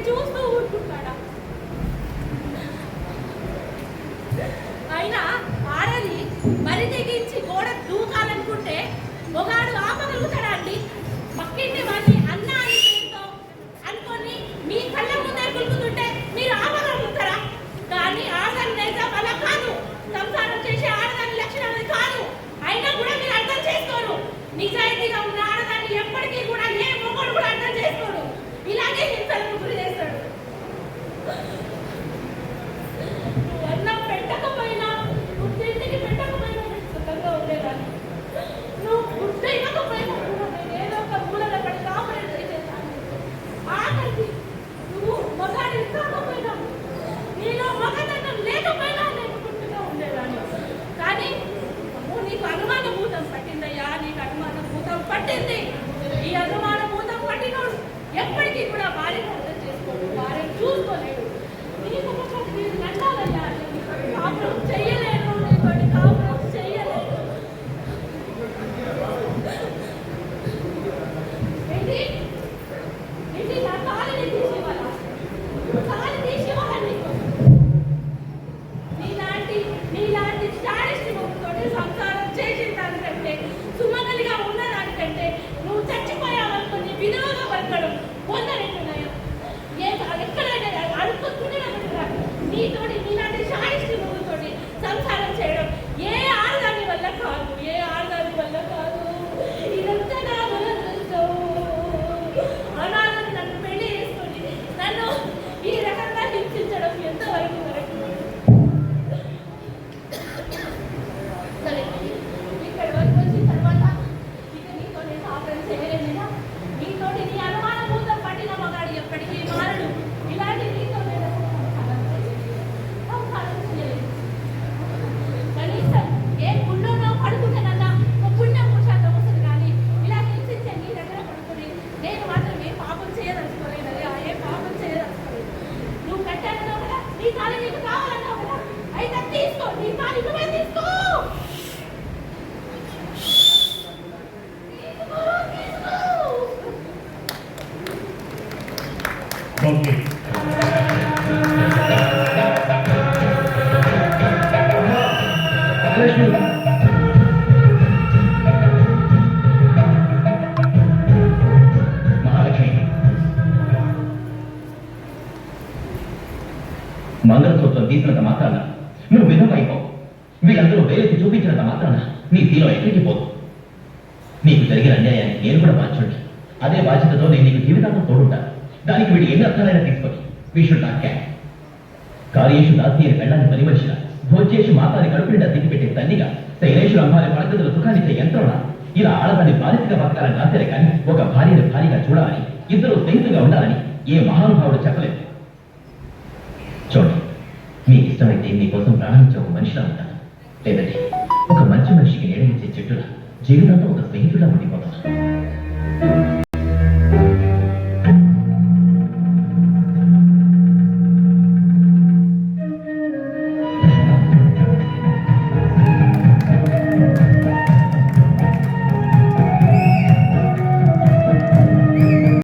చూస్తూ ఊరుకుంటాడా? అయినా ఆడది బరి తెగించి గోడ దూకాలనుకుంటే మొగాడు ఆపగలుగుతాడా అండి? పక్కింటి వాడిని అన్న అని పేరుతో అనుకొని మీ కళ్ళ ముందే కులుకుతుంటే మీరు ఆపగలుగుతారా? కానీ ఆడదాని నిజం అలా కాదు. సంసారం చేసే ఆడదాని లక్షణాలు కాదు. అయినా కూడా మీరు అర్థం చేసుకోరు. నిజాయితీగా ఉన్న ఆడదాన్ని ఎప్పటికీ కూడా ఏ మొగడు కూడా అర్థం చేసుకోడు. ఇలాగే హింసలకు గురి చేస్తాడు. అన్నం పెట్టకపోయినా తిండికి పెట్టకపోయినా సుఖంగా ఉండేదాన్ని. నువ్వు గుడ్డ ఇవ్వకపోయినా నేను ఏదో ఒక మూలలో పడి కాపరేట్ చేసేదాన్ని. ఆఖరికి నువ్వు మగాడి కాకపోయినా నీలో మగతనం లేకపోయినా నేర్చుకుంటూనే ఉండేదాన్ని. కానీ నీకు అనుమానభూతం పట్టిందయ్యా, నీకు అనుమానభూతం పట్టింది. ఈ అనుమానభూతం పట్టినోడు ఎప్పటికీ కూడా భార్యను అర్థం చేసుకోడు, భార్యను చూసుకోలేడు. నీకు నీకు నండాలయ్యా, కాపురం చెయ్యలేను, నీకు కాపురం చెయ్యలేను. ఏంటి నా కాలిని తీసేవాళ్ళ, కాలి తీసేవాళ్ళ నీకు. నీలాంటి స్టారిస్ట్ తోటి సంసారం చేసిన దానికంటే, సుమంగలిగా ఉన్నదానికంటే నువ్వు చచ్చిపోయావనుకుని విధవగా బతకడం పొందలేకున్నాయా? ఎక్కడైనా అడుక్కుంటూనే నీతోటి నీలాంటి స్టారిస్ట్ తోటి సంసారం చేయడం ఏ ఆడదాని వల్ల కాదు, ఏ ఆడదాని వల్ల కాదు. ఇదంతా నా దురదృష్టం. అనాథని నన్ను పెళ్లి చేసుకొని నన్ను ఈ రకంగా హింసించడం ఎంతవరకు వరకు? సరే, ఇక్కడి వరకు వచ్చిన తర్వాత ఇక నీతో నేను కాపురం చేయలేదా? నీతోటి నీ అనుమానభూతం పట్టిన మగాడు ఎప్పటికీ మారడు. ఇలాంటి నీతో నేను సంసారం చేయలేదు. కనీసం ఏ గుళ్ళోనో పడుకుంటానన్నా ఒక పుణ్యం పురుషార్థం వస్తుంది. కానీ ఇలా హింసించే నీ దగ్గర పడుకుని నేను మాత్రం ఏ పాపం చేయదలుచుకోలేదు. ఏ పాపం చేయదలుచుకోలేదు. నువ్వు కట్టానో కదా, నీ కాలు నీకు కావాలన్నావు కదా, అయితే తీసుకో, నీ కాలు నువ్వే తీసుకో. ఓకే, మంగళసూత్రం తీసినంత మాత్రాన నువ్వు విధమైపోవు. వీళ్ళందరూ వేలెత్తి చూపించినంత మాత్రాన నీ తీలో ఎక్కడికి పోదు. నీకు జరిగిన అన్యాయాన్ని నేను కూడా బాధ్యుడిని. అదే బాధ్యతతో నేను నీకు జీవితాంతం తోడుంటాను. దానికి వీడు ఎన్ని అర్థాలైనా తీసుకొని వీషుడు నాకే కార్యేషు దాసి అని వెళ్ళాలని పని మనిషిగా, భోజ్యేషు మాతాన్ని కడుపునిండా తిప్పిపెట్టే తల్లిగా, శైలేషు అమ్మాని పడగదుల సుఖాన్నిచ్చే యంత్రంగా ఇలా ఆడదాన్ని బాధితుగా బతకాలని రాశారే కానీ ఒక భార్యను భార్యగా చూడాలని, ఇద్దరు స్నేహితులుగా ఉండాలని ఏ మహానుభావుడు చెప్పలేదు. చూడండి, మీకు ఇష్టమైతే మీకోసం ప్రాణించే ఒక మనిషిలా ఉంటాను, లేదంటే ఒక మంచి మనిషికి నీడనిచ్చే చెట్టులా జీవితంతో ఒక స్నేహితులా ఉండి